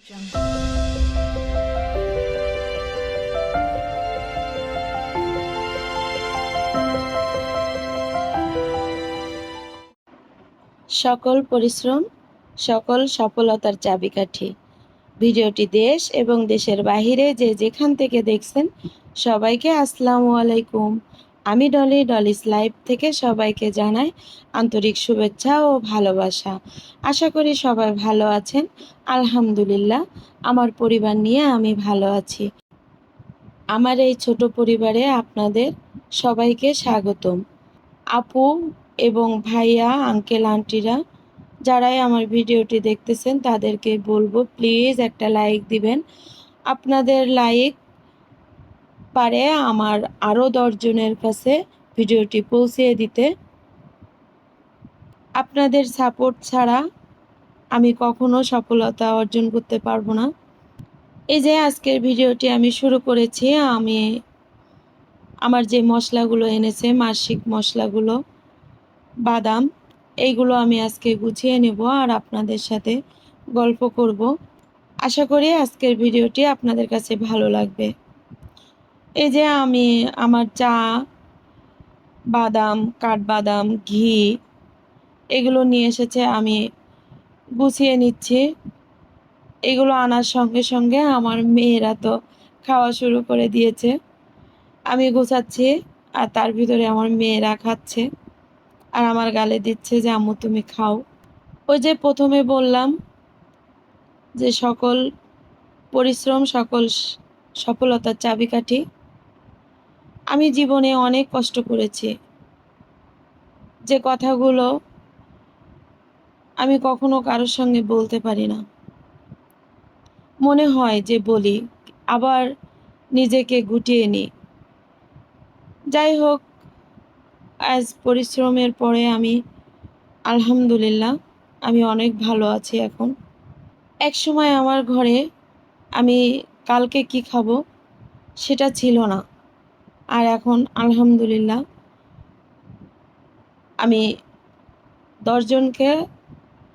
jungle. সকল পরিশ্রম সকল সফলতার চাবিকাঠি। ভিডিওটি দেশ এবং দেশের বাহিরে যে যেখান থেকে দেখছেন সবাইকে আসসালামু আলাইকুম। আমি ডলিস লাইভ থেকে সবাইকে জানাই আন্তরিক শুভেচ্ছা ও ভালোবাসা। আশা করি সবাই ভালো আছেন। আলহামদুলিল্লাহ, আমার পরিবার নিয়ে আমি ভালো আছি। আমার এই ছোট পরিবারে আপনাদের সবাইকে স্বাগতম। আপু এবং ভাইয়া, আঙ্কেল, আন্টিরা যারাই আমার ভিডিওটি দেখতেছেন তাদেরকে বলবো প্লিজ একটা লাইক দিবেন। আপনাদের লাইক পারে আমার আরও 10 জনের কাছে ভিডিওটি পৌঁছে দিতে। আপনাদের সাপোর্ট ছাড়া আমি কখনো সফলতা অর্জন করতে পারবো না। এই যে আজকের ভিডিওটি আমি শুরু করেছি, আমি আমার যে মশলাগুলো এনেছে, মাসিক মশলাগুলো, বাদাম, এইগুলো আমি আজকে গুছিয়ে নেব আর আপনাদের সাথে গল্প করব। আশা করি আজকের ভিডিওটি আপনাদের কাছে ভালো লাগবে। এই যে আমি আমার চা, বাদাম, কাঠবাদাম, ঘি এগুলো নিয়ে এসেছে, আমি গুছিয়ে নিচ্ছি। এগুলো আনার সঙ্গে সঙ্গে আমার মেয়েরা তো খাওয়া শুরু করে দিয়েছে। আমি গুছাচ্ছি আর তার ভিতরে আমার মেয়েরা খাচ্ছে আর আমার গালে দিচ্ছে যে আম্মু তুমি খাও। ওই যে প্রথমে বললাম যে সকল পরিশ্রম সকল সফলতার চাবিকাঠি। আমি জীবনে অনেক কষ্ট করেছি, যে কথাগুলো আমি কখনো কারোর সঙ্গে বলতে পারি না। মনে হয় যে বলি, আবার নিজেকে গুটিয়ে নিই। যাই হোক, আজ পরিশ্রমের পরে আমি আলহামদুলিল্লাহ আমি অনেক ভালো আছি এখন। এক সময় আমার ঘরে আমি কালকে কি খাবো সেটা ছিল না, আর এখন আলহামদুলিল্লাহ আমি 10 জনকে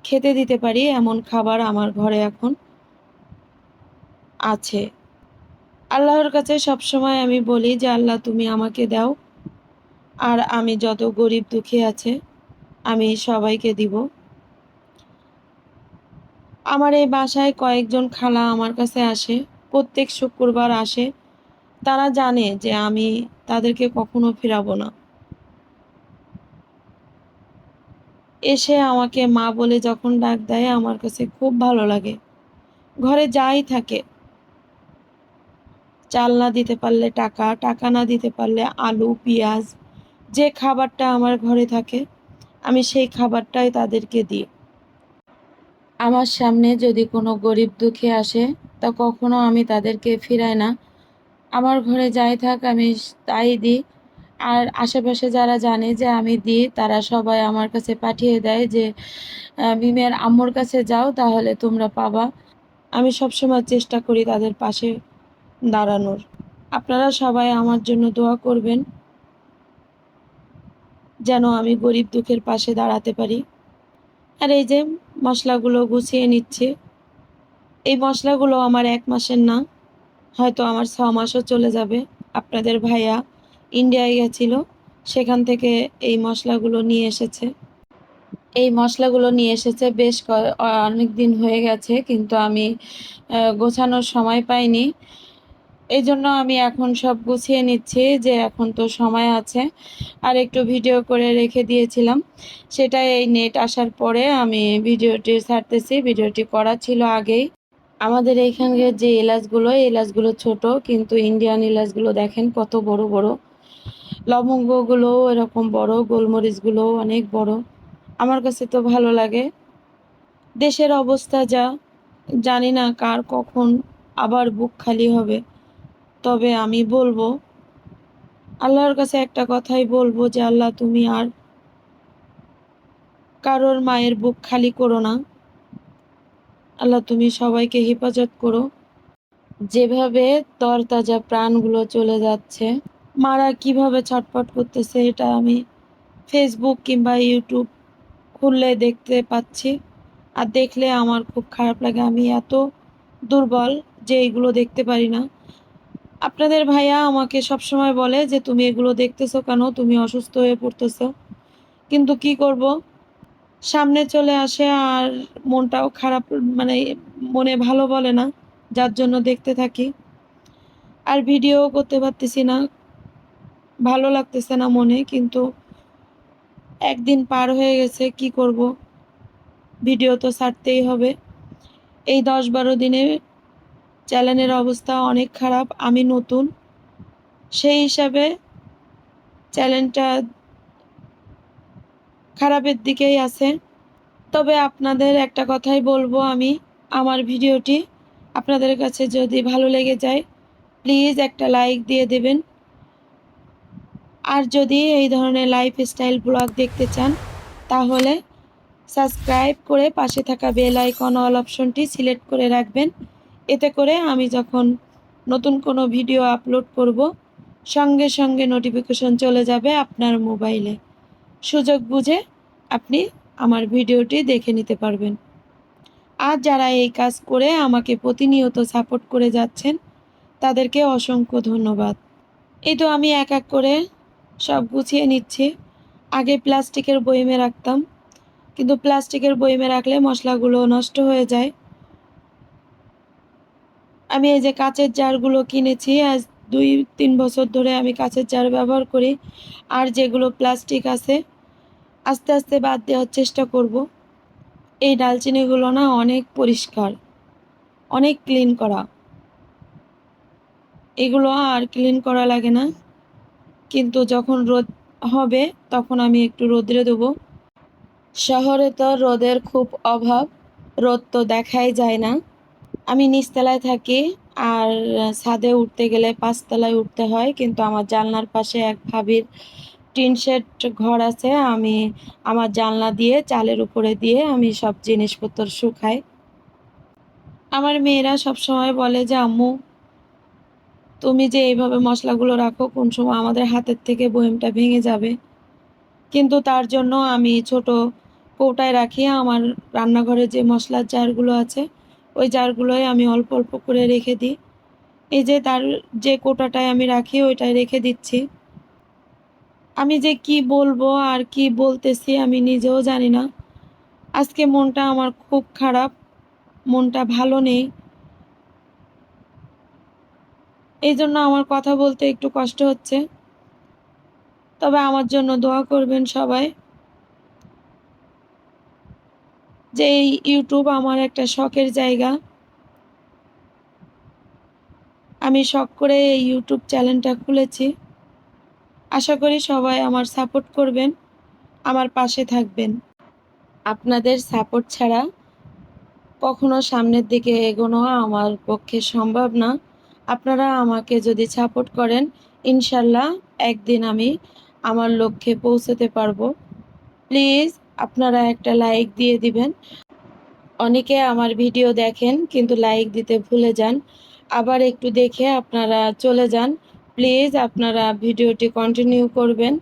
খেতে দিতে পারি এমন খাবার আমার ঘরে এখন আছে। আল্লাহর কাছে সবসময় আমি বলি যে আল্লাহ তুমি আমাকে দাও, আর আমি যত গরিব দুঃখী আছে আমি সবাইকে দিব। আমার এই বাসায় কয়েকজন খালা আমার কাছে আসে, প্রত্যেক শুক্রবার আসে। তারা জানে যে আমি তাদেরকে কখনো ফিরাবো না। এসে আমাকে মা বলে যখন ডাক দেয় আমার কাছে খুব ভালো লাগে। ঘরে যাই থাকে, চাল না দিতে পারলে টাকা, টাকা না দিতে পারলে আলু, পেঁয়াজ, যে খাবারটা আমার ঘরে থাকে আমি সেই খাবারটাই তাদেরকে দিই। আমার সামনে যদি কোনো গরিব দুঃখী আসে তা কখনো আমি তাদেরকে ফিরাই না। আমার ঘরে যাই থাক আমি তাই দিই। আর আশেপাশে যারা জানে যে আমি দিই তারা সবাই আমার কাছে পাঠিয়ে দেয় যে মিমের আম্মুর কাছে যাও তাহলে তোমরা পাবা। আমি সবসময় চেষ্টা করি তাদের পাশে দাঁড়ানোর। আপনারা সবাই আমার জন্য দোয়া করবেন যেন আমি গরিব দুঃখের পাশে দাঁড়াতে পারি। আর এই যে মশলাগুলো গুছিয়ে নিচ্ছে, এই মশলাগুলো আমার 1 মাসের না, হয়তো আমার 6 মাসও চলে যাবে। আপনাদের ভাইয়া ইন্ডিয়ায় গেছিল, সেখান থেকে এই মশলাগুলো নিয়ে এসেছে। এই মশলাগুলো নিয়ে এসেছে বেশ অনেক দিন হয়ে গেছে, কিন্তু আমি গোছানোর সময় পাইনি। এই জন্য আমি এখন সব গুছিয়ে নিচ্ছি যে এখন তো সময় আছে। আর একটু ভিডিও করে রেখে দিয়েছিলাম, সেটা এই নেট আসার পরে আমি ভিডিওটি ছাড়তেছি। ভিডিওটি করা ছিল আগেই। আমাদের এইখানকার যে এলাচগুলো ছোট, কিন্তু ইন্ডিয়ান এলাচগুলো দেখেন কত বড় বড়। লবঙ্গগুলোও এরকম বড়, গোলমরিচগুলোও অনেক বড়। আমার কাছে তো ভালো লাগে। দেশের অবস্থা যা, জানি না কার কখন আবার বুক খালি হবে। তবে আমি বলবো আল্লাহর কাছে একটা কথাই বলবো যে আল্লাহ তুমি আর কারোর মায়ের বুক খালি করো না। আল্লাহ তুমি সবাইকে হেফাজত করো। যেভাবে তরতাজা প্রাণগুলো চলে যাচ্ছে, মারা কিভাবে ছটফট করতেছে এটা আমি ফেসবুক কিংবা ইউটিউব খুললে দেখতে পাচ্ছি। আর দেখলে আমার খুব খারাপ লাগে। আমি এত দুর্বল যে এইগুলো দেখতে পারি না। আপনাদের ভাইয়া আমাকে সবসময় বলে যে, "তুমি এগুলো দেখতেছো কেন? তুমি অসুস্থ হয়ে পড়তেছো।" কিন্তু কি করব? সামনে চলে আসে আর মনটাও খারাপ, মানে মনে ভালো বলে না। যার জন্য দেখতে থাকি। আর ভিডিও করতে পারতেছি না। ভালো লাগতেছে না মনে। কিন্তু একদিন পার হয়ে গেছে, কি করব? ভিডিও তো ছাড়তেই হবে। এই ১০-১২ দিনে চ্যানেলের অবস্থা অনেক খারাপ। আমি নতুন। সেই হিসাবে চ্যানেলটা খারাপের দিকেই আছে। তবে আপনাদের একটা কথাই বলব আমি, আমার ভিডিওটি আপনাদের কাছে যদি ভালো লেগে যায়, প্লিজ একটা লাইক দিয়ে দেবেন। আর যদি এই ধরনের লাইফস্টাইল ব্লগ দেখতে চান, তাহলে সাবস্ক্রাইব করে পাশে থাকা বেল আইকন অল অপশনটি সিলেক্ট করে রাখবেন। এতে করে আমি যখন নতুন কোনো ভিডিও আপলোড করব, সঙ্গে সঙ্গে নোটিফিকেশন চলে যাবে আপনার মোবাইলে। সুযোগ বুঝে আপনি আমার ভিডিওটি দেখে নিতে পারবেন। আর যারা এই কাজ করে আমাকে প্রতিনিয়ত সাপোর্ট করে যাচ্ছেন, তাদেরকে অসংখ্য ধন্যবাদ। এই তো আমি এক এক করে সব গুছিয়ে নিচ্ছি। আগে প্লাস্টিকের বয়মে রাখতাম। কিন্তু প্লাস্টিকের বয়মে রাখলে মসলাগুলো নষ্ট হয়ে যায়। আমি এই যে কাঁচের জারগুলো কিনেছি, আজ ২-৩ বছর ধরে আমি কাঁচের জার ব্যবহার করি। আর যেগুলো প্লাস্টিক আছে, আস্তে আস্তে বাদ দেওয়ার চেষ্টা করব। এই ডালচিনিগুলো না অনেক পরিষ্কার, অনেক ক্লিন করা। এগুলো আর ক্লিন করা লাগে না। কিন্তু যখন রোদ হবে তখন আমি একটু রোদ্রে দেবো। শহরে তো রোদের খুব অভাব, রোদ তো দেখাই যায় না। আমি নিচতলায় থাকি আর ছাদে উঠতে গেলে ৫ তলায় উঠতে হয়। কিন্তু আমার জানলার পাশে এক ভাবির টিন শেড ঘর আছে। আমি আমার জানলা দিয়ে, চালের উপরে দিয়ে আমি সব জিনিসপত্র শুকাই। আমার মেয়েরা সবসময় বলে যে, "আম্মু, তুমি যে এইভাবে মসলাগুলো রাখো, কোন সময় আমাদের হাতের থেকে বয়ামটা ভেঙে যাবে।" কিন্তু তার জন্য আমি ছোট কৌটায় রাখি। আমার রান্নাঘরে যে মসলার জারগুলো আছে, ওই জারগুলোয় আমি অল্প অল্প করে রেখে দিই। এই যে তার যে কৌটাটায় আমি রাখি ওইটায় রেখে দিচ্ছি। আমি যে কি বলবো আর কি বলতেছি আমি নিজেও জানি না। আজকে মনটা আমার খুব খারাপ, মনটা ভালো নেই। এইজন্য আমার কথা বলতে একটু কষ্ট হচ্ছে। তবে আমার জন্য দোয়া করবেন সবাই। যে এই ইউটিউব আমার একটা শখের জায়গা। আমি শখ করে এই ইউটিউব চ্যানেলটা খুলেছি। আশা করি সবাই আমার সাপোর্ট করবেন, আমার পাশে থাকবেন। আপনাদের সাপোর্ট ছাড়া কখনো সামনের দিকে এগোনো আমার পক্ষে সম্ভব না। আপনারা আমাকে যদি সাপোর্ট করেন, ইনশাল্লাহ একদিন আমি আমার লক্ষ্যে পৌঁছতে পারবো। প্লিজ আপনারা একটা লাইক দিয়ে দিবেন। অনেকে আমার ভিডিও দেখেন কিন্তু লাইক দিতে ভুলে যান। আবার একটু দেখে আপনারা চলে যান। প্লিজ আপনারা ভিডিওটি কন্টিনিউ করবেন।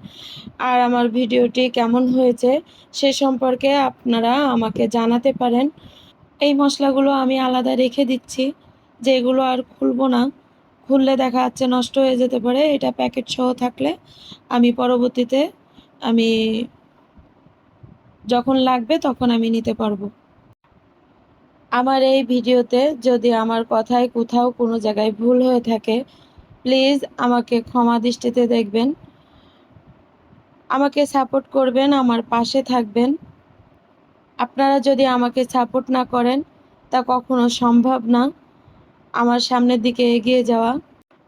আর আমার ভিডিওটি কেমন হয়েছে সে সম্পর্কে আপনারা আমাকে জানাতে পারেন। এই মসলাগুলো আমি আলাদা রেখে দিচ্ছি, যে এগুলো আর খুলবো না। খুললে দেখা যাচ্ছে নষ্ট হয়ে যেতে পারে। এটা প্যাকেট সহ থাকলে আমি পরবর্তীতে আমি যখন লাগবে তখন আমি নিতে পারবো। আমার এই ভিডিওতে যদি আমার কথায় কোথাও কোনো জায়গায় ভুল হয়ে থাকে, প্লিজ আমাকে ক্ষমা দৃষ্টিতে দেখবেন। আমাকে সাপোর্ট করবেন, আমার পাশে থাকবেন। আপনারা যদি আমাকে সাপোর্ট না করেন, তা কখনো সম্ভব না আমার সামনের দিকে এগিয়ে যাওয়া।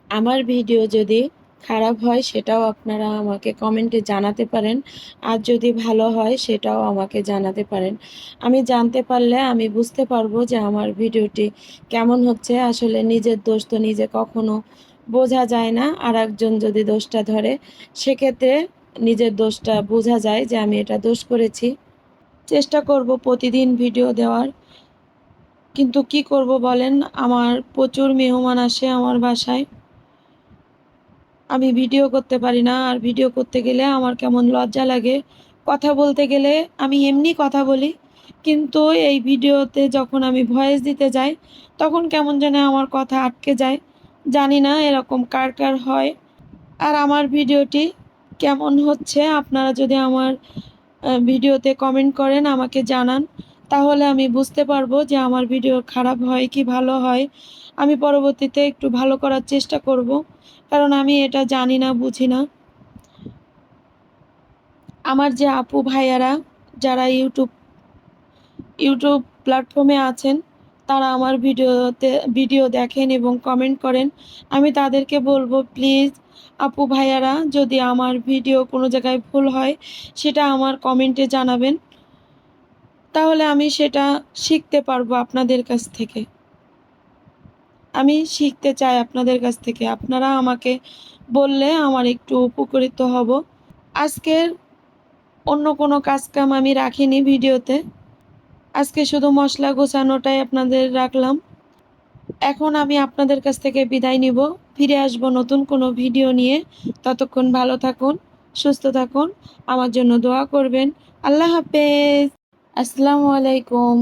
আমার ভিডিও যদি খারাপ হয় সেটাও আপনারা আমাকে কমেন্টে জানাতে পারেন। আর যদি ভালো হয় সেটাও আমাকে জানাতে পারেন। আমি জানতে পারলে আমি বুঝতে পারবো যে আমার ভিডিওটি কেমন হচ্ছে। আসলে নিজের দোষ তো নিজে কখনো বোঝা যায় না। আরেকজন যদি দোষটা ধরে, সেক্ষেত্রে নিজের দোষটা বোঝা যায় যে আমি এটা দোষ করেছি। চেষ্টা করব প্রতিদিন ভিডিও দেওয়ার। কিন্তু কি করব বলেন? আমার প্রচুর মেহমান আসে আমার বাসায়। আমি ভিডিও করতে পারি না। আর ভিডিও করতে গেলে আমার কেমন লজ্জা লাগে। কথা বলতে গেলে আমি এমনি কথা বলি। কিন্তু এই ভিডিওতে যখন আমি ভয়েস দিতে যাই, তখন কেমন যেন আমার কথা আটকে যায়। জানি না এরকম কার, কার হয়? আর আমার ভিডিওটি কেমন হচ্ছে আপনারা যদি আমার ভিডিওতে কমেন্ট করেন, আমাকে জানান, তাহলে আমি বুঝতে পারবো যে আমার ভিডিও খারাপ হয় কি ভালো হয়। আমি পরবর্তীতে একটু ভালো করার চেষ্টা করব। কারণ আমি এটা জানি না, বুঝি না। আমার যে আপু ভাইয়ারা যারা ইউটিউব প্ল্যাটফর্মে আছেন, তারা আমার ভিডিও দেখেন এবং কমেন্ট করেন। আমি তাদেরকে বলব, প্লিজ আপু ভাইয়ারা, যদি আমার ভিডিও কোনো জায়গায় ভুল হয় সেটা আমার কমেন্টে জানাবেন। তাহলে আমি সেটা শিখতে পারবো আপনাদের কাছ থেকে। আমি শিখতে চাই আপনাদের কাছ থেকে। আপনারা আমাকে বললে আমার একটু উপকৃত হব। আজকের অন্য কোনো কাজ-কাম আমি রাখিনি ভিডিওতে। আজকে শুধু মসলা গোছানোটাই আপনাদের রাখলাম। এখন আমি আপনাদের কাছ থেকে বিদায় নিব। ফিরে আসবো নতুন কোনো ভিডিও নিয়ে। ততক্ষণ ভালো থাকুন, সুস্থ থাকুন। আমার জন্য দোয়া করবেন। আল্লাহ হাফেজ। আসসালামু আলাইকুম।